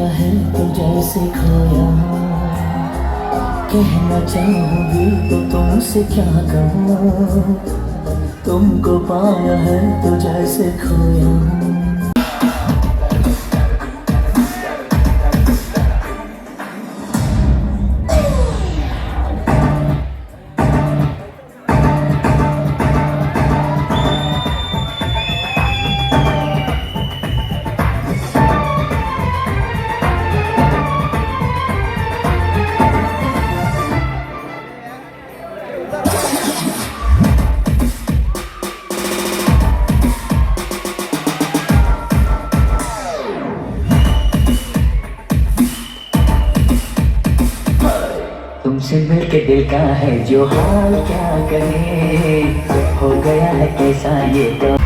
पाया है तो जैसे खोया, कहना चाहूँगी तो तुमसे क्या कहूँ, तुमको पाया है तो जैसे खोया। तुमसे मिलके दिल का है जो हाल क्या कहे, हो गया है कैसा ये तो।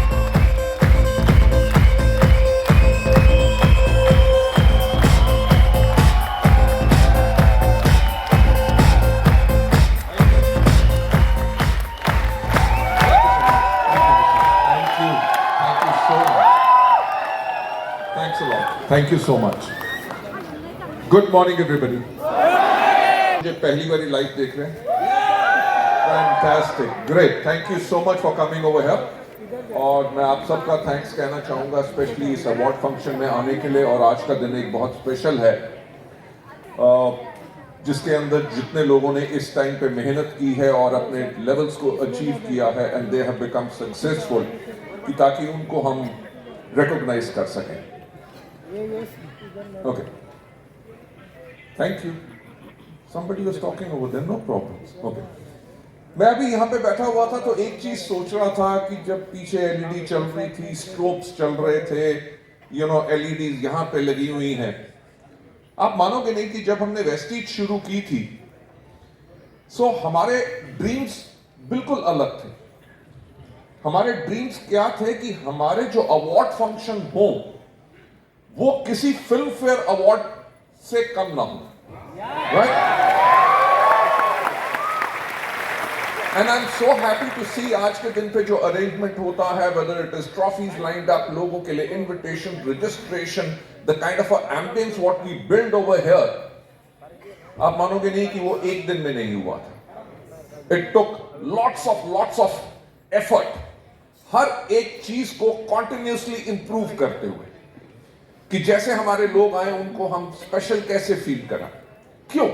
Thank you so much. Good morning everybody. मुझे पहली बारी लाइव देख रहे हैं. Fantastic, great. Thank you so much for coming over here. और मैं आप सबका थैंक्स कहना चाहूँगा स्पेशली इस अवार्ड फंक्शन में आने के लिए. और आज का दिन एक बहुत स्पेशल है जिसके अंदर जितने लोगों ने इस टाइम पे मेहनत की है और अपने लेवल्स को अचीव किया है and they have become successful, कि ताकि उनको हम रिकॉग्नाइज कर सकें. Okay. Thank you. Somebody was talking over there. No problem. Okay. मैं अभी यहाँ पे बैठा हुआ था तो एक चीज सोच रहा था कि जब पीछे एलईडी चल रही थी, स्ट्रोब्स चल रहे थे, एलईडी यहाँ पे लगी हुई हैं. आप मानोगे नहीं कि जब हमने वेस्टीज शुरू की थी सो हमारे ड्रीम्स बिल्कुल अलग थे. हमारे ड्रीम्स क्या थे कि हमारे जो अवार्ड फंक्शन हो वो किसी फिल्म फेयर अवार्ड से कम ना हो. Right? And I am so happy to see आज के दिन पे जो अरेंजमेंट होता है, whether it is trophies lined up, लोगों के लिए invitation, registration, the kind of ambience what we build over here, आप मानोगे नहीं कि वो एक दिन में नहीं हुआ था. It took lots of effort, हर एक चीज को कॉन्टिन्यूसली इंप्रूव करते हुए, कि जैसे हमारे लोग आए उनको हम स्पेशल कैसे फील करा. क्यों?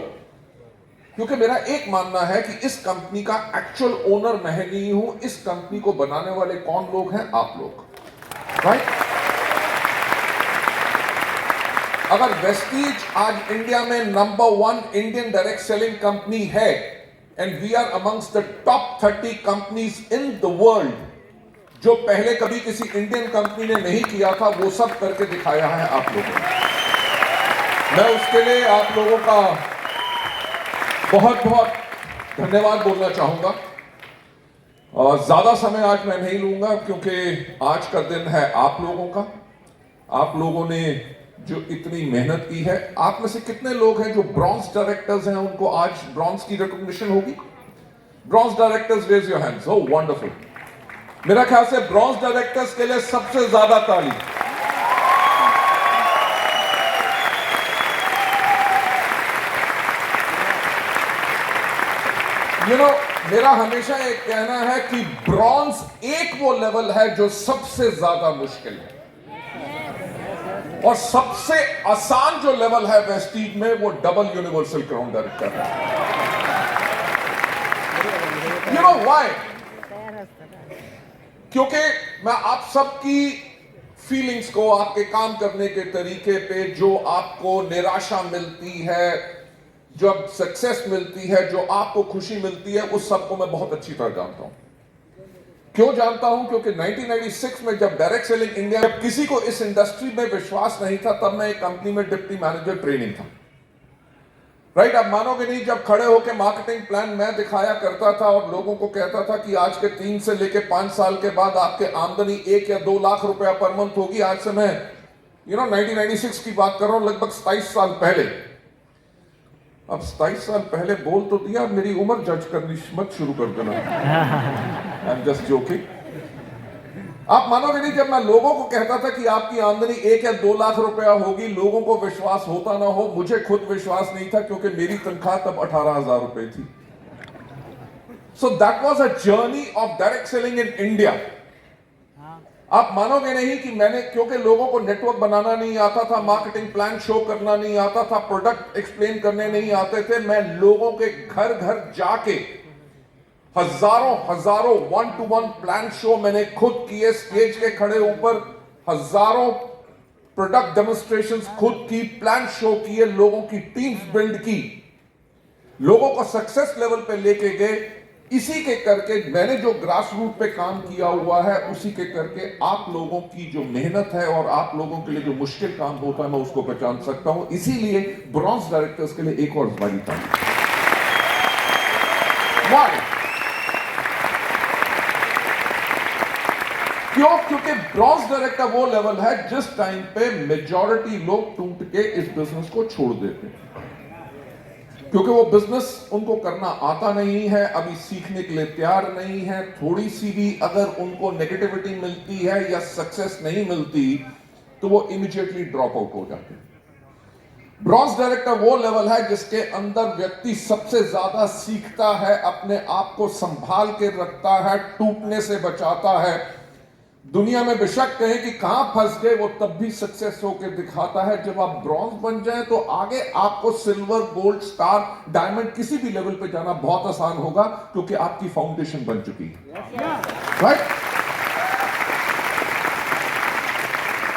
क्योंकि मेरा एक मानना है कि इस कंपनी का एक्चुअल ओनर मैं नहीं हूं. इस कंपनी को बनाने वाले कौन लोग हैं? आप लोग. राइट? अगर वेस्टीज आज इंडिया में number 1 Indian direct selling company है and we are amongst the top 30 companies in the world, जो पहले कभी किसी इंडियन कंपनी ने नहीं किया था, वो सब करके दिखाया है आप लोगों ने. मैं उसके लिए आप लोगों का बहुत बहुत धन्यवाद बोलना चाहूंगा. और ज्यादा समय आज मैं नहीं लूंगा क्योंकि आज का दिन है आप लोगों का. आप लोगों ने जो इतनी मेहनत की है, आप में से कितने लोग हैं जो ब्रॉन्ज डायरेक्टर्स हैं, उनको आज ब्रॉन्ज की रिकॉग्निशन होगी? Bronze directors raise your hands. Oh wonderful. मेरा ख्याल से ब्रॉन्ज डायरेक्टर्स के लिए सबसे ज्यादा ताली. मेरा हमेशा एक कहना है कि ब्रॉन्ज एक वो लेवल है जो सबसे ज्यादा मुश्किल है, और सबसे आसान जो लेवल है वेस्टीज में वो डबल यूनिवर्सल क्राउन डायरेक्टर है. You know why? क्योंकि मैं आप सबकी फीलिंग्स को, आपके काम करने के तरीके पे जो आपको निराशा मिलती है, जब सक्सेस मिलती है, जो आपको खुशी मिलती है, उस सबको मैं बहुत अच्छी तरह जानता हूं. क्यों जानता हूं? क्योंकि 1996 में जब डायरेक्ट सेलिंग इंडिया, जब किसी को इस इंडस्ट्री में विश्वास नहीं था, तब मैं एक कंपनी में डिप्टी मैनेजर ट्रेनिंग था. राइट? आप मानोगे नहीं, जब खड़े होकर मार्केटिंग प्लान मैं दिखाया करता था और लोगों को कहता था कि आज के 3 से लेकर 5 साल के बाद आपके आमदनी 1 या 2 लाख रुपया पर मंथ होगी. आज से मैं 1996 की बात कर रहा हूं, लगभग 27 साल पहले. अब 27 साल पहले बोल तो दिया, मेरी उम्र जज करनी मत शुरू कर देना. I am just joking. आप मानोगे नहीं, जब मैं लोगों को कहता था कि आपकी आमदनी 1 या 2 लाख रुपया होगी, लोगों को विश्वास होता ना हो, मुझे खुद विश्वास नहीं था, क्योंकि मेरी तनख्वाह तब 18,000 रुपए थी। So that was a journey of direct selling in India. आप मानोगे नहीं कि मैंने, क्योंकि लोगों को नेटवर्क बनाना नहीं आता था, मार्केटिंग प्लान शो करना नहीं आता था, प्रोडक्ट एक्सप्लेन करने नहीं आते थे, मैं लोगों के घर घर जाके हजारों 1-to-1 प्लान शो मैंने खुद किए, स्टेज के खड़े ऊपर हजारों प्रोडक्ट डेमोन्स्ट्रेशंस खुद की, प्लान शो किए, लोगों की टीम्स बिल्ड की, लोगों को सक्सेस लेवल पे लेके गए। इसी के करके मैंने जो ग्रास रूट पे काम किया हुआ है, उसी के करके आप लोगों की जो मेहनत है और आप लोगों के लिए जो मुश्किल काम होता है, मैं उसको पहचान सकता हूं। इसीलिए ब्रॉन्ज डायरेक्टर्स के लिए एक और बारी था। क्यों? क्योंकि ब्रॉन्ज डायरेक्टर वो लेवल है जिस टाइम पे मेजॉरिटी लोग टूट के इस बिजनेस को छोड़ देते हैं, क्योंकि वो बिजनेस उनको करना आता नहीं है, अभी सीखने के लिए तैयार नहीं है, थोड़ी सी भी अगर उनको नेगेटिविटी मिलती है या सक्सेस नहीं मिलती तो वो इमीडिएटली ड्रॉप आउट हो जाते हैं। ब्रॉन्ज डायरेक्टर वो लेवल है जिसके अंदर व्यक्ति सबसे ज्यादा सीखता है, अपने आप को संभाल के रखता है, टूटने से बचाता है। दुनिया में बेशक कहें कि कहां फंस गए, वो तब भी सक्सेस होकर दिखाता है। जब आप ब्रॉन्ज बन जाए तो आगे आपको सिल्वर, गोल्ड, स्टार, डायमंड किसी भी लेवल पे जाना बहुत आसान होगा, क्योंकि आपकी फाउंडेशन बन चुकी है। Right?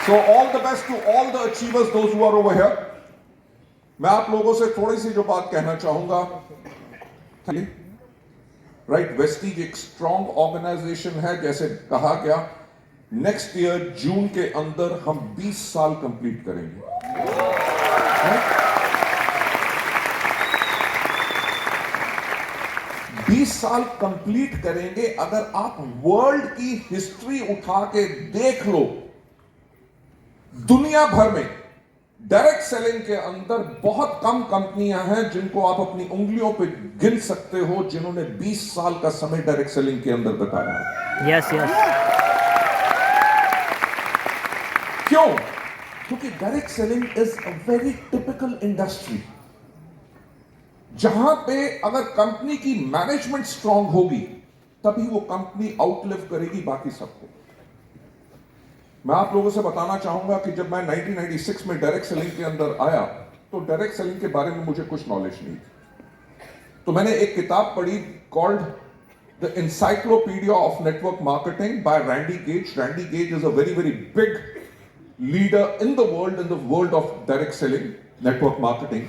So all the best to all the achievers, those who are over here. मैं आप लोगों से थोड़ी सी जो बात कहना चाहूंगा, राइट, वेस्टीज एक स्ट्रॉन्ग ऑर्गेनाइजेशन है। जैसे कहा गया, नेक्स्ट ईयर जून के अंदर हम 20 साल कंप्लीट करेंगे। 20 साल कंप्लीट करेंगे। अगर आप वर्ल्ड की हिस्ट्री उठा के देख लो, दुनिया भर में डायरेक्ट सेलिंग के अंदर बहुत कम कंपनियां हैं जिनको आप अपनी उंगलियों पे गिन सकते हो, जिन्होंने 20 साल का समय डायरेक्ट सेलिंग के अंदर बताया है। Yes yes. क्यों? क्योंकि direct selling is a very typical industry, जहां पे अगर कंपनी की मैनेजमेंट स्ट्रांग होगी तभी वो कंपनी आउटलिव करेगी बाकी सबको। मैं आप लोगों से बताना चाहूंगा कि जब मैं 1996 में डायरेक्ट सेलिंग के अंदर आया तो डायरेक्ट सेलिंग के बारे में मुझे कुछ नॉलेज नहीं थी। तो मैंने एक किताब पढ़ी called the encyclopedia of network marketing bye Randy gauge. Randy gauge is a very very big leader in the world of direct selling, network marketing.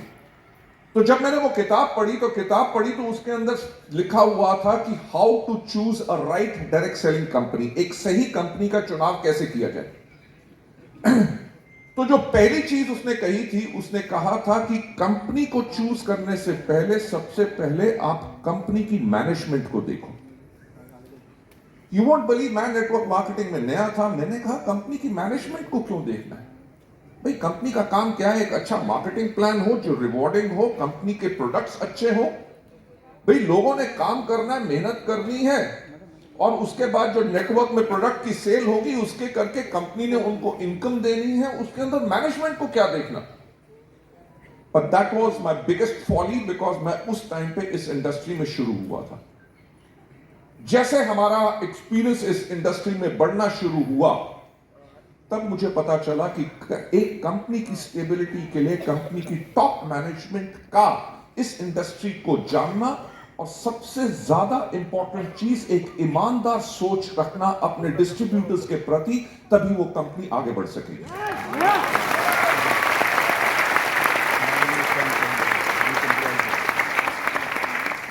तो जब मैंने वो किताब पढ़ी तो उसके अंदर लिखा हुआ था कि how to choose a right direct selling company, एक सही कंपनी का चुनाव कैसे किया जाए। तो जो पहली चीज उसने कही थी, उसने कहा था कि कंपनी को चूज करने से पहले सबसे पहले आप कंपनी की मैनेजमेंट को देखो। यू वोंट बिलीव, मैं नेटवर्क मार्केटिंग में नया था, मैंने कहा कंपनी की मैनेजमेंट को क्यों देखना है भाई? कंपनी का काम क्या है? एक अच्छा मार्केटिंग प्लान हो जो रिवॉर्डिंग हो, कंपनी के प्रोडक्ट्स अच्छे हो। भाई लोगों ने काम करना है, मेहनत करनी है, और उसके बाद जो नेटवर्क में प्रोडक्ट की सेल होगी उसके करके कंपनी ने उनको इनकम देनी है। उसके अंदर मैनेजमेंट को क्या देखना? But that was my biggest folly, because मैं उस टाइम पे इस इंडस्ट्री में शुरू हुआ था। जैसे हमारा एक्सपीरियंस इस इंडस्ट्री में बढ़ना शुरू हुआ, तब मुझे पता चला कि एक कंपनी की स्टेबिलिटी के लिए कंपनी की टॉप मैनेजमेंट का इस इंडस्ट्री को जानना, और सबसे ज्यादा इंपॉर्टेंट चीज एक ईमानदार सोच रखना अपने डिस्ट्रीब्यूटर्स के प्रति, तभी वो कंपनी आगे बढ़ सकेगी।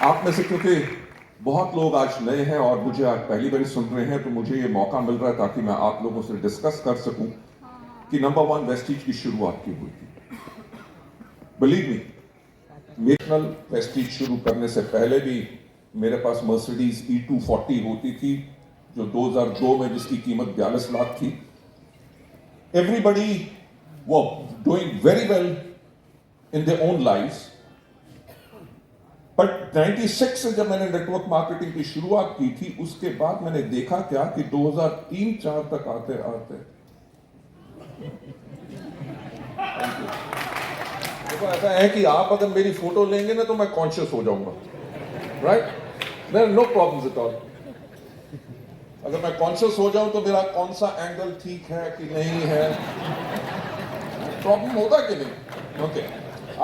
आप में से क्योंकि बहुत लोग आज नए हैं और मुझे आज पहली बार सुन रहे हैं, तो मुझे ये मौका मिल रहा है ताकि मैं आप लोगों से डिस्कस कर सकूं कि नंबर 1 वेस्टीज की शुरुआत क्यों हुई थी। बिलीव मी, नेशनल वेस्टीज शुरू करने से पहले भी मेरे पास मर्सिडीज E240 होती थी, जो 2002 में जिसकी कीमत 42 लाख थी। एवरीबडी वो doing very well in their own lives, पर 96 से जब मैंने नेटवर्क मार्केटिंग की शुरुआत की थी, उसके बाद मैंने देखा क्या कि 2003-4 तक आते आते देखो ऐसा है कि आप अगर मेरी फोटो लेंगे ना तो मैं कॉन्शियस हो जाऊंगा, right? There no problems at all. अगर मैं कॉन्शियस हो जाऊं तो मेरा कौन सा एंगल ठीक है कि नहीं है, प्रॉब्लम होता कि नहीं? ओके,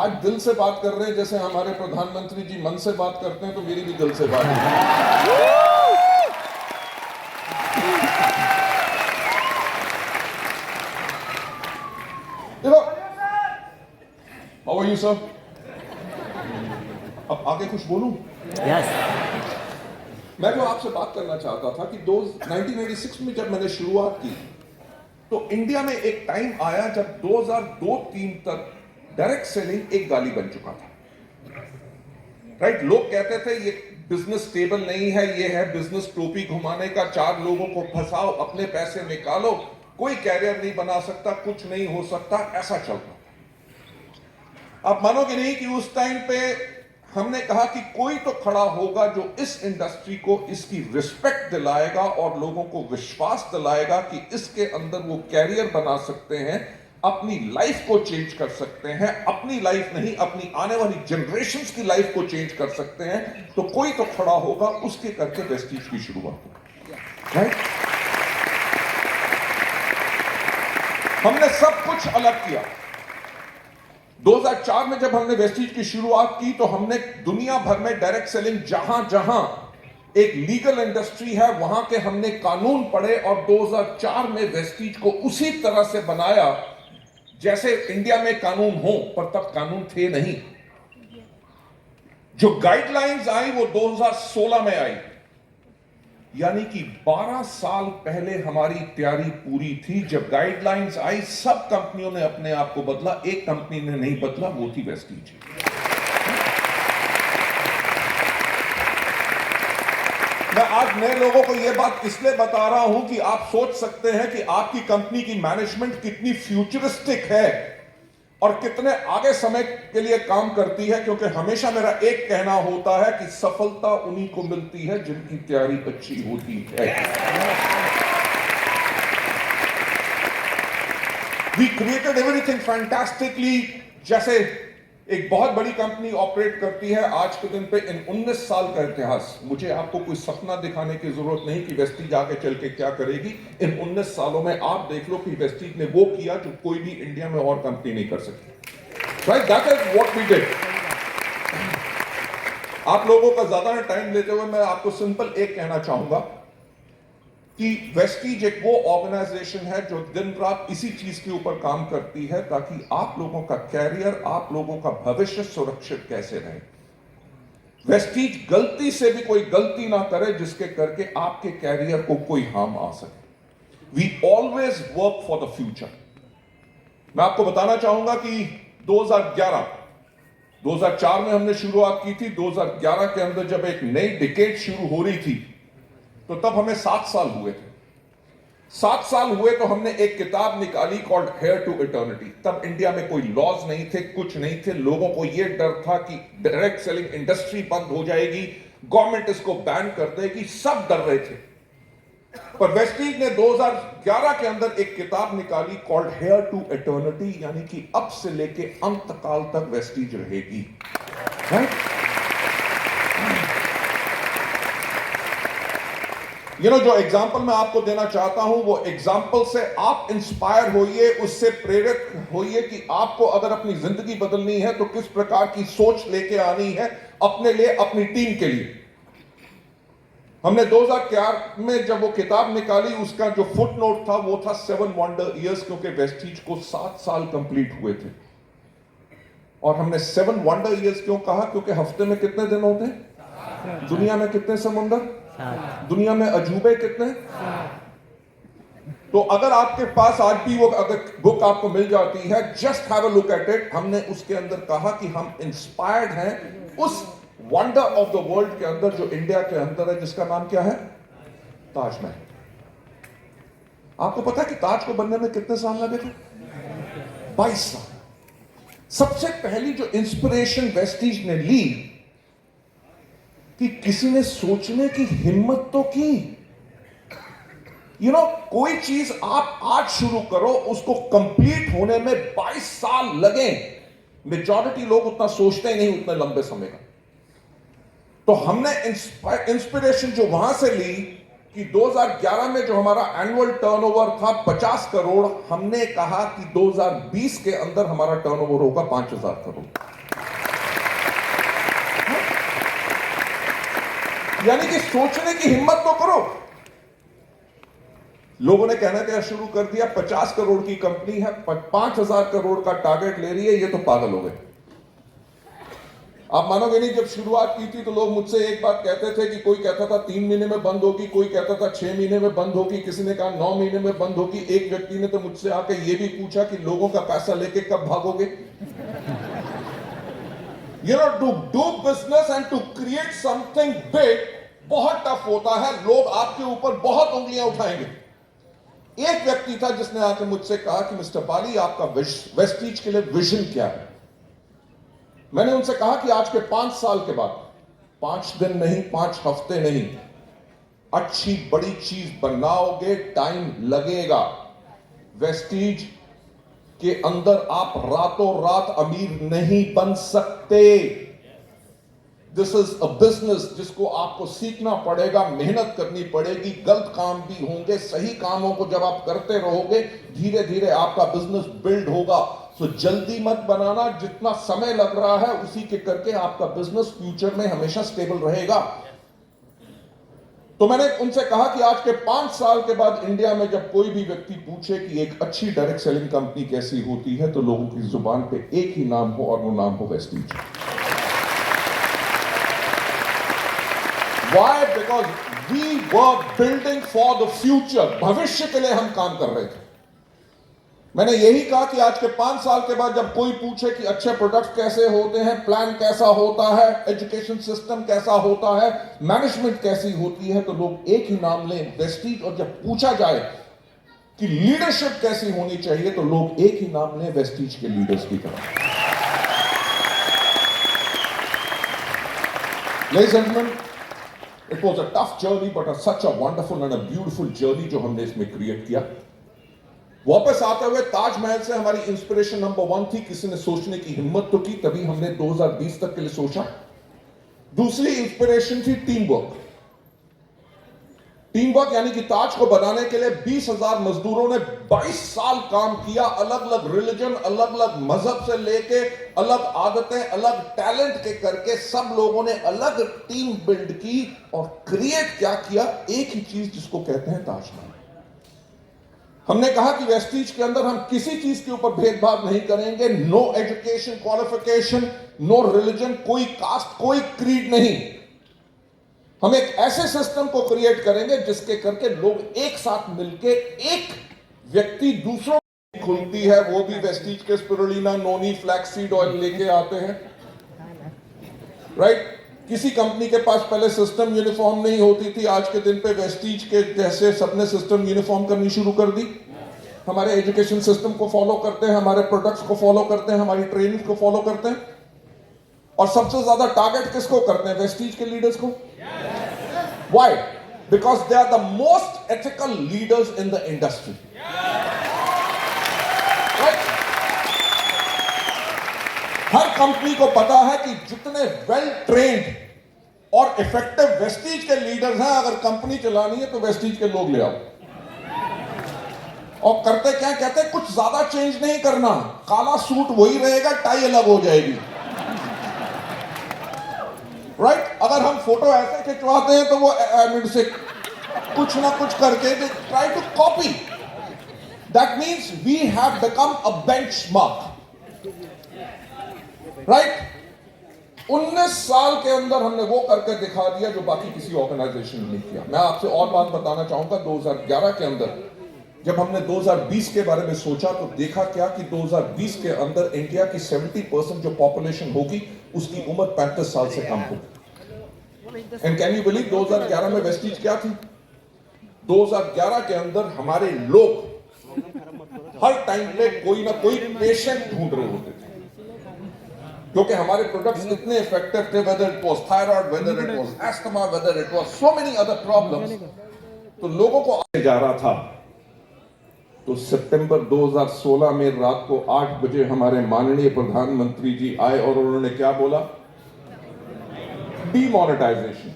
आज दिल से बात कर रहे हैं, जैसे हमारे प्रधानमंत्री जी मन से बात करते हैं, तो मेरी भी दिल से बात है। देखो, हाउ आर यू सर? अब आगे कुछ बोलूं? यस। मैं जो आपसे बात करना चाहता था कि 1996 में जब मैंने शुरुआत की, तो इंडिया में एक टाइम आया जब 2002-3 तक डायरेक्ट सेलिंग एक गाली बन चुका था, राइट? लोग कहते थे ये बिजनेस स्टेबल नहीं है, ये है बिजनेस टोपी घुमाने का, 4 लोगों को फंसाओ, अपने पैसे निकालो, कोई कैरियर नहीं बना सकता, कुछ नहीं हो सकता, ऐसा चल रहा था। आप मानोगे नहीं कि उस टाइम पे हमने कहा कि कोई तो खड़ा होगा जो इस इंडस्ट्री को इसकी रिस्पेक्ट दिलाएगा और लोगों को विश्वास दिलाएगा कि इसके अंदर वो कैरियर बना सकते हैं, अपनी लाइफ को चेंज कर सकते हैं, अपनी लाइफ नहीं अपनी आने वाली जनरेशंस की लाइफ को चेंज कर सकते हैं। तो कोई तो खड़ा होगा, उसके करके वेस्टीज की शुरुआत हुई, राइट? हमने सब कुछ अलग किया। 2004 में जब हमने वेस्टीज की शुरुआत की तो हमने दुनिया भर में डायरेक्ट सेलिंग जहां जहां एक लीगल इंडस्ट्री है वहां के हमने कानून पढ़े और 2004 में वेस्टीज को उसी तरह से बनाया जैसे इंडिया में कानून हो, पर तब कानून थे नहीं। जो गाइडलाइंस आई वो 2016 में आई, यानी कि 12 साल पहले हमारी तैयारी पूरी थी। जब गाइडलाइंस आई सब कंपनियों ने अपने आप को बदला, एक कंपनी ने नहीं बदला, वो थी वेस्टीज। मैं आज नए लोगों को यह बात इसलिए बता रहा हूं कि आप सोच सकते हैं कि आपकी कंपनी की मैनेजमेंट कितनी फ्यूचरिस्टिक है और कितने आगे समय के लिए काम करती है, क्योंकि हमेशा मेरा एक कहना होता है कि सफलता उन्हीं को मिलती है जिनकी तैयारी अच्छी होती है। We created everything fantastically। जैसे एक बहुत बड़ी कंपनी ऑपरेट करती है आज के दिन पे इन 19 साल का इतिहास। मुझे आपको कोई सपना दिखाने की जरूरत नहीं कि वेस्टीज आगे चल के क्या करेगी। इन 19 सालों में आप देख लो कि वेस्टीज ने वो किया जो कोई भी इंडिया में और कंपनी नहीं कर सकती, right? That is what we did. आप लोगों का ज्यादा टाइम लेते हुए मैं आपको सिंपल एक कहना चाहूंगा कि वेस्टीज एक वो ऑर्गेनाइजेशन है जो दिन रात इसी चीज के ऊपर काम करती है ताकि आप लोगों का कैरियर, आप लोगों का भविष्य सुरक्षित कैसे रहे। वेस्टीज गलती से भी कोई गलती ना करे जिसके करके आपके कैरियर को कोई हार्म आ सके। We always work for the future. मैं आपको बताना चाहूंगा कि 2004 में हमने शुरुआत की थी। 2011 के अंदर जब एक नई डिकेड शुरू हो रही थी तो तब हमें 7 साल हुए थे। 7 साल हुए तो हमने एक किताब निकाली कॉल्ड हेयर टू इटर्निटी। तब इंडिया में कोई लॉज नहीं थे, कुछ नहीं थे। लोगों को यह डर था कि डायरेक्ट सेलिंग इंडस्ट्री बंद हो जाएगी, गवर्नमेंट इसको बैन कर देगी, सब डर रहे थे। पर वेस्टीज ने 2011 के अंदर एक किताब निकाली कॉल्ड हेयर टू इटर्निटी, यानी कि अब से लेके अंत काल तक वेस्टीज रहेगी, राइट? जो एग्जाम्पल मैं आपको देना चाहता हूं वो एग्जाम्पल से आप इंस्पायर होइए, उससे प्रेरित होइए कि आपको अगर अपनी जिंदगी बदलनी है तो किस प्रकार की सोच लेके आनी है अपने लिए, अपनी टीम के लिए। हमने 2004 में जब वो किताब निकाली उसका जो फुट नोट था वो था 7 वंडर ईयर्स, क्योंकि वेस्टीज को 7 साल कंप्लीट हुए थे। और हमने 7 वंडर ईयर्स क्यों कहा? क्योंकि हफ्ते में कितने दिन होते हैं? दुनिया में कितने समुंदर? दुनिया में अजूबे कितने? तो अगर आपके पास आज भी वो अगर बुक आपको मिल जाती है, just have a look at it. हमने उसके अंदर कहा कि हम इंस्पायर्ड हैं उस वंडर ऑफ द वर्ल्ड के अंदर जो इंडिया के अंदर है, जिसका नाम क्या है? ताजमहल। आपको पता है कि ताज को बनने में कितने साल लगे थे? 22 साल। सबसे पहली जो इंस्पिरेशन वेस्टीज ने ली कि किसी ने सोचने की हिम्मत तो की। कोई चीज आप आज शुरू करो, उसको कंप्लीट होने में 22 साल लगे। मेजॉरिटी लोग उतना सोचते ही नहीं उतने लंबे समय का। तो हमने इंस्पिरेशन जो वहां से ली कि 2011 में जो हमारा एनुअल टर्नओवर था 50 करोड़, हमने कहा कि 2020 के अंदर हमारा टर्नओवर होगा 5000 करोड़। यानी कि सोचने की हिम्मत तो करो। लोगों ने कहना क्या शुरू कर दिया, 50 करोड़ की कंपनी है, 5000 करोड़ का टारगेट ले रही है, ये तो पागल हो गए। आप मानोगे नहीं, जब शुरुआत की थी तो लोग मुझसे एक बात कहते थे कि कोई कहता था 3 महीने में बंद होगी, कोई कहता था 6 महीने में बंद होगी, किसी ने कहा 9 महीने में बंद होगी। एक व्यक्ति ने तो मुझसे आके ये भी पूछा कि लोगों का पैसा लेके कब भागोगे। To do business and to create something big बहुत टफ होता है। लोग आपके ऊपर बहुत उंगलियां उठाएंगे। एक व्यक्ति था जिसने आकर मुझसे कहा कि मिस्टर बाली, आपका वेस्टीज के लिए विजन क्या है। मैंने उनसे कहा कि आज के 5 साल के बाद, 5 दिन नहीं, 5 हफ्ते नहीं, अच्छी बड़ी चीज बनाओगे, टाइम लगेगा। वेस्टीज के अंदर आप रातों रात अमीर नहीं बन सकते। दिस इज अ बिजनेस जिसको आपको सीखना पड़ेगा, मेहनत करनी पड़ेगी, गलत काम भी होंगे, सही कामों को जब आप करते रहोगे धीरे धीरे आपका बिजनेस बिल्ड होगा। तो जल्दी मत बनाना, जितना समय लग रहा है उसी के करके आपका बिजनेस फ्यूचर में हमेशा स्टेबल रहेगा। तो मैंने उनसे कहा कि आज के 5 साल के बाद इंडिया में जब कोई भी व्यक्ति पूछे कि एक अच्छी डायरेक्ट सेलिंग कंपनी कैसी होती है, तो लोगों की जुबान पे एक ही नाम हो और वो नाम हो Vestige. Why? Because we were building for the future. भविष्य के लिए हम काम कर रहे थे। मैंने यही कहा कि आज के 5 साल के बाद जब कोई पूछे कि अच्छे प्रोडक्ट कैसे होते हैं, प्लान कैसा होता है, एजुकेशन सिस्टम कैसा होता है, मैनेजमेंट कैसी होती है, तो लोग एक ही नाम लें, वेस्टीज। और जब पूछा जाए कि लीडरशिप कैसी होनी चाहिए, तो लोग एक ही नाम लें, वेस्टीज के लीडर्स की तरह। Ladies and gentlemen, it was a tough journey, but such a wonderful and a beautiful journey जो हमने इसमें क्रिएट किया। वापस आते हुए ताजमहल से हमारी इंस्पिरेशन नंबर 1 थी, किसी ने सोचने की हिम्मत तो की, तभी हमने 2020 तक के लिए सोचा। दूसरी इंस्पिरेशन थी टीम वर्क। टीम वर्क यानी कि ताज को बनाने के लिए 20,000 मजदूरों ने 22 साल काम किया। अलग अलग रिलीजन, अलग अलग मजहब से लेके, अलग आदतें, अलग टैलेंट के करके सब लोगों ने अलग टीम बिल्ड की और क्रिएट क्या किया, एक ही चीज जिसको कहते हैं ताजमहल। हमने कहा कि वेस्टीज के अंदर हम किसी चीज के ऊपर भेदभाव नहीं करेंगे। No education qualification, no religion, कोई कास्ट, कोई क्रीड नहीं। हम एक ऐसे सिस्टम को क्रिएट करेंगे जिसके करके लोग एक साथ मिलके, एक व्यक्ति दूसरों की खुलती है, वो भी वेस्टीज के स्पिरुलिना, नोनी, फ्लैक्सीड ऑयल लेके आते हैं, राइट। किसी कंपनी के पास पहले सिस्टम यूनिफॉर्म नहीं होती थी, आज के दिन पे वेस्टीज के जैसे सबने सिस्टम यूनिफॉर्म करनी शुरू कर दी। हमारे एजुकेशन सिस्टम को फॉलो करते हैं, हमारे प्रोडक्ट्स को फॉलो करते हैं, हमारी ट्रेनिंग को फॉलो करते हैं। और सबसे ज्यादा टारगेट किसको करते हैं? वेस्टीज के लीडर्स को। Why? Because they are the most ethical leaders in the industry. हर कंपनी को पता है कि जितने वेल ट्रेन्ड और इफेक्टिव वेस्टीज के लीडर्स हैं, अगर कंपनी चलानी है तो वेस्टीज के लोग ले आओ। और करते क्या? कहते कुछ ज्यादा चेंज नहीं करना, काला सूट वही रहेगा, टाई अलग हो जाएगी, राइट। अगर हम फोटो ऐसे खिंचवाते हैं तो वो से कुछ ना कुछ करके try to copy. That means we have become a benchmark, right. 19 साल के अंदर हमने वो करके दिखा दिया जो बाकी किसी ऑर्गेनाइजेशन ने नहीं किया। मैं आपसे और बात बताना चाहूंगा, 2011 के अंदर जब हमने 2020 के बारे में सोचा तो देखा क्या कि 2020 के अंदर इंडिया की 70% जो पॉपुलेशन होगी उसकी उम्र 35 साल से कम होगी। एंड कैन यू बिलीव 2011 में वेस्टीज क्या थी? 2011 के अंदर हमारे लोग हर टाइम पे कोई ना कोई पेशेंट ढूंढ रहे होते थे। क्योंकि हमारे प्रोडक्ट्स इतने इफेक्टिव थे, whether it was thyroid, whether it was asthma, whether it was so many other problems, तो लोगों को आगे जा रहा था। तो सितंबर 2016 में रात को 8 बजे हमारे माननीय प्रधानमंत्री जी आए और उन्होंने क्या बोला? डीमोनेटाइजेशन।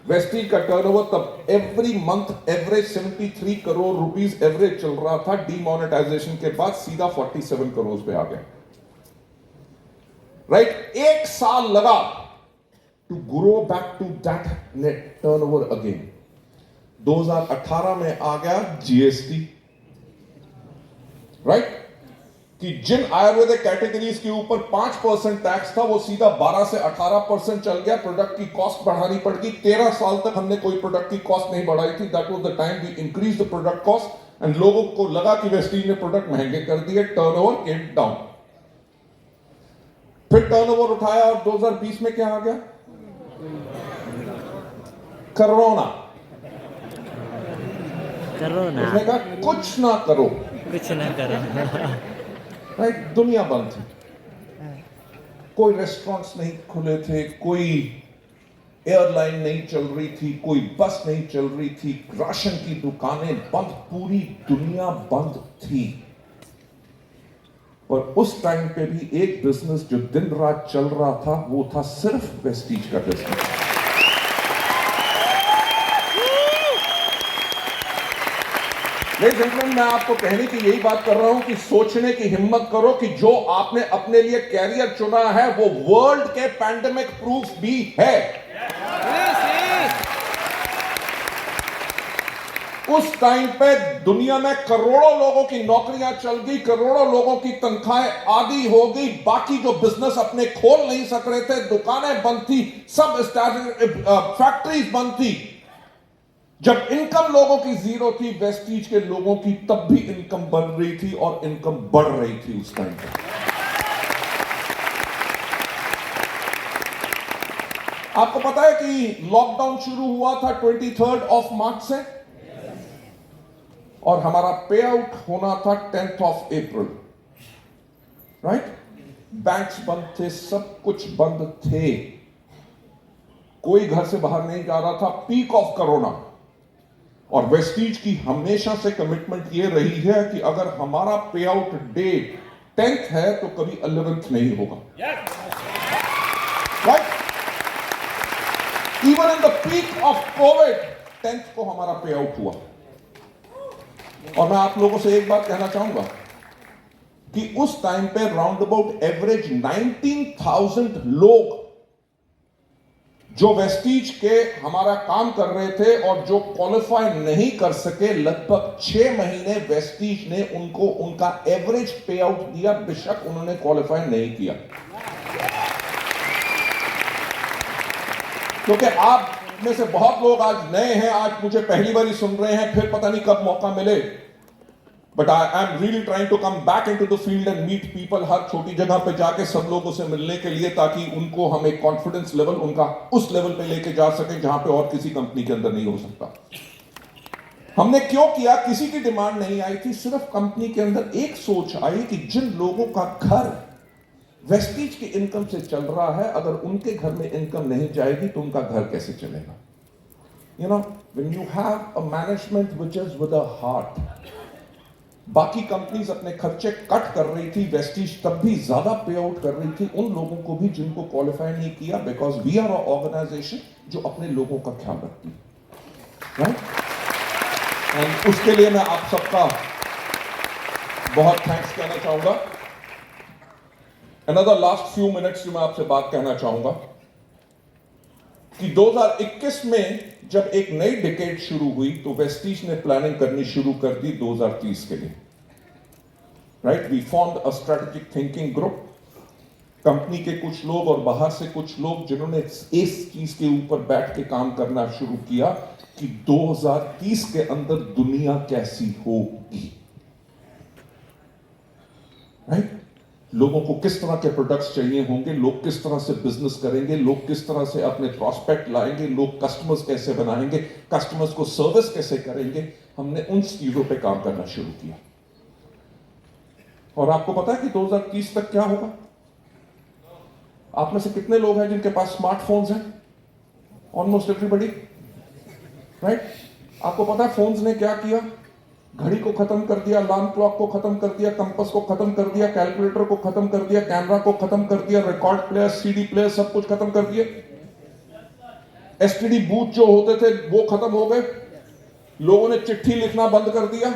वेस्टीज का टर्नओवर तब every month average 73 crore rupees average चल रहा था। डीमोनेटाइजेशन के बाद सीधा 47 करोड़ पे आ गया। राइट, एक साल लगा to grow back to that net turnover again. 2018 में आ गया जीएसटी, राइट, कि जिन आयुर्वेदिक कैटेगरीज के ऊपर 5% टैक्स था वो सीधा 12 से 18% चल गया। प्रोडक्ट की कॉस्ट बढ़ानी पड़ गई। 13 साल तक हमने कोई प्रोडक्ट की कॉस्ट नहीं बढ़ाई थी। That was the time we increase the product cost and लोगों को लगा कि वेस्टीज ने प्रोडक्ट महंगे कर दिए। Turnover came down. फिर टर्नओवर उठाया और 2020 में क्या आ गया? कोरोना। उसने कहा कुछ ना करो, कुछ ना करो। राइट, दुनिया बंद थी। कोई रेस्टोरेंट्स नहीं खुले थे, कोई एयरलाइन नहीं चल रही थी, कोई बस नहीं चल रही थी, राशन की दुकानें बंद, पूरी दुनिया बंद थी। और उस टाइम पे भी एक बिजनेस जो दिन रात चल रहा था वो था सिर्फ वेस्टीज का बिजनेस। लेडीज एंड जेंटलमैन, मैं आपको कहने की यही बात कर रहा हूं कि सोचने की हिम्मत करो कि जो आपने अपने लिए कैरियर चुना है वो वर्ल्ड के पैंडेमिक प्रूफ भी है। उस टाइम पे दुनिया में करोड़ों लोगों की नौकरियां चल गई, करोड़ों लोगों की तनख्वाहें आधी हो गई। बाकी जो बिजनेस अपने खोल नहीं सक रहे थे, दुकानें बंद थी, सब फैक्ट्रीज बंद थी। जब इनकम लोगों की जीरो थी, वेस्टीज के लोगों की तब भी इनकम बढ़ रही थी और इनकम बढ़ रही थी उस टाइम पे। आपको पता है कि लॉकडाउन शुरू हुआ था 23 मार्च से और हमारा पे आउट होना था 10 अप्रैल, राइट। बैंक्स बंद थे, सब कुछ बंद थे, कोई घर से बाहर नहीं जा रहा था। Peak of corona. और वेस्टीज की हमेशा से कमिटमेंट ये रही है कि अगर हमारा पे आउट डेट 10th है तो कभी 11th नहीं होगा, right. Even in the peak of Covid 10th को हमारा पे आउट हुआ। और मैं आप लोगों से एक बात कहना चाहूंगा कि उस टाइम पे राउंड अबाउट एवरेज 19,000 लोग जो वेस्टीज के हमारा काम कर रहे थे और जो क्वालिफाई नहीं कर सके, लगभग 6 महीने वेस्टीज ने उनको उनका एवरेज पे आउट दिया, बेशक उन्होंने क्वालिफाई नहीं किया। क्योंकि आप में से बहुत लोग आज नए हैं, आज मुझे पहली बार ही सुन रहे हैं, फिर पता नहीं कब मौका मिले। But I am really trying to come back into the field and meet people, हर छोटी जगह पे जाके सब लोगों से मिलने के लिए, ताकि उनको हम एक कॉन्फिडेंस लेवल उनका उस लेवल पे लेके जा सके जहां पे और किसी कंपनी के अंदर नहीं हो सकता। हमने क्यों किया? किसी की डिमांड नहीं आई थी, सिर्फ कंपनी के अंदर एक सोच आई कि जिन लोगों का घर वेस्टीज की इनकम से चल रहा है, अगर उनके घर में इनकम नहीं जाएगी तो उनका घर कैसे चलेगा? You know, when you have a management which is with a heart. बाकी कंपनीज अपने खर्चे कट कर रही थी, वेस्टीज तब भी ज्यादा पे आउट कर रही थी उन लोगों को भी जिनको क्वालिफाई नहीं किया, because we are a organisation जो अपने लोगों का ख्याल रखती है, राइट। एंड उसके लिए मैं आप सबका बहुत थैंक्स कहना चाहूंगा। अनदर लास्ट फ्यू मिनट्स मैं आपसे बात कहना चाहूंगा कि 2021 में जब एक नई डिकेड शुरू हुई तो वेस्टीज ने प्लानिंग करनी शुरू कर दी 2030 के लिए, right. We formed a strategic thinking group, company के कुछ लोग और बाहर से कुछ लोग, जिन्होंने इस चीज के ऊपर बैठ के काम करना शुरू किया कि 2030 के अंदर दुनिया कैसी होगी, राइट। लोगों को किस तरह के प्रोडक्ट्स चाहिए होंगे, लोग किस तरह से बिजनेस करेंगे, लोग किस तरह से अपने प्रॉस्पेक्ट लाएंगे, लोग कस्टमर्स कैसे बनाएंगे, कस्टमर्स को सर्विस कैसे करेंगे। हमने उन चीजों पे काम करना शुरू किया। और आपको पता है कि 2030 तक क्या होगा? आप में से कितने लोग हैं जिनके पास स्मार्टफोन्स हैं? Almost everybody, right? आपको पता है फोन्स ने क्या किया? घड़ी को खत्म कर दिया, अलार्म क्लॉक को खत्म कर दिया, कंपास को खत्म कर दिया, कैलकुलेटर को खत्म कर दिया, कैमरा को खत्म कर दिया, रिकॉर्ड प्लेयर, सीडी प्लेयर, सब कुछ खत्म कर दिया। एसटीडी बूथ जो होते थे वो खत्म हो गए। लोगों ने चिट्ठी लिखना बंद कर दिया,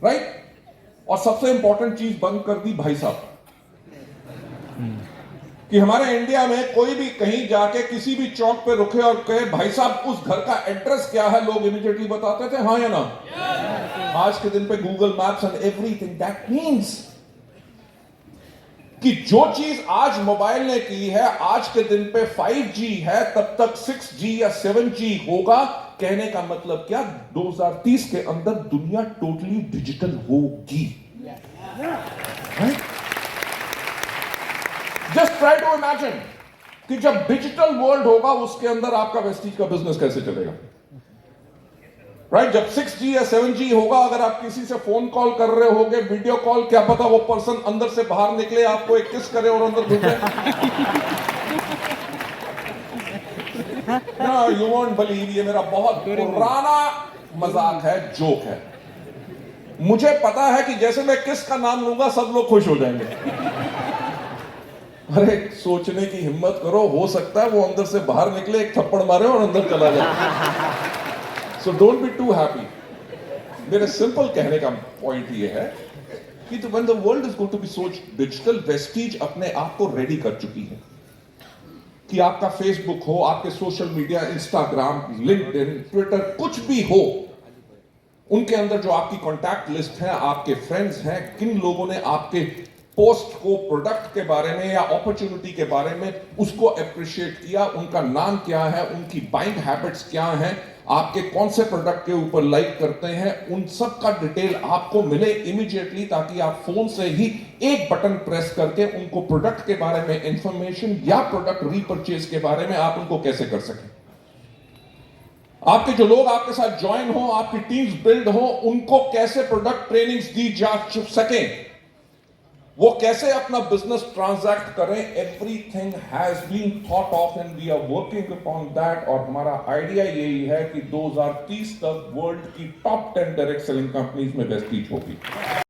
राइट? और सबसे इंपॉर्टेंट चीज बंद कर दी भाई साहब, कि हमारे इंडिया में कोई भी कहीं जाके किसी भी चौक पे रुके और कहे भाई साहब उस घर का एड्रेस क्या है, लोग इमीडिएटली बताते थे हाँ या ना। आज के दिन पे Google maps and everything. That means कि जो चीज आज मोबाइल ने की है, आज के दिन पे 5G है, तब तक 6G या 7G होगा। कहने का मतलब क्या? 2030 के अंदर दुनिया टोटली डिजिटल होगी। जस्ट ट्राई टू इमेजिन कि जब डिजिटल वर्ल्ड होगा उसके अंदर आपका वेस्टीज का बिजनेस कैसे चलेगा, राइट? जब 6G या 7G होगा, अगर आप किसी से फोन कॉल कर रहे होगे, वीडियो कॉल, क्या पता वो पर्सन अंदर से बाहर निकले, आपको एक किस करे और अंदर घुसे। ना, यू वोंट बिलीव, ये मेरा बहुत पुराना मजाक है, जोक है। मुझे पता है कि जैसे मैं किस का नाम लूंगा सब लोग खुश हो जाएंगे। अरे सोचने की हिम्मत करो, हो सकता है वो अंदर से बाहर निकले, एक थप्पड़ मारे और अंदर चला जाए। So don't be too happy. मेरे सिंपल कहने का पॉइंट ये है कि तो when the world is going to be so digital, Vestige अपने आप को रेडी कर चुकी है कि आपका फेसबुक हो, आपके social media, Instagram, LinkedIn, Twitter, कुछ भी हो, उनके अंदर जो आपकी कॉन्टैक्ट लिस्ट है, आपके फ्रेंड्स हैं, किन लोगों ने आपके पोस्ट को प्रोडक्ट के बारे में या अपॉर्चुनिटी के बारे में उसको अप्रिशिएट किया, उनका नाम क्या है, उनकी बाइंग हैबिट्स क्या हैं, आपके कौन से प्रोडक्ट के ऊपर लाइक करते हैं, उन सब का डिटेल आपको मिले इमीडिएटली, ताकि आप फोन से ही एक बटन प्रेस करके उनको प्रोडक्ट के बारे में इंफॉर्मेशन या प्रोडक्ट रीपरचेज के बारे में आप उनको कैसे कर सकें। आपके जो लोग आपके साथ ज्वाइन हो, आपकी टीम्स बिल्ड हो, उनको कैसे प्रोडक्ट ट्रेनिंग्स दी जा सकें, वो कैसे अपना बिजनेस ट्रांजैक्ट करें, everything has been thought of and we are working upon that. और हमारा आइडिया यही है कि 2030 तक वर्ल्ड की टॉप 10 डायरेक्ट सेलिंग कंपनीज में वेस्टीज होगी।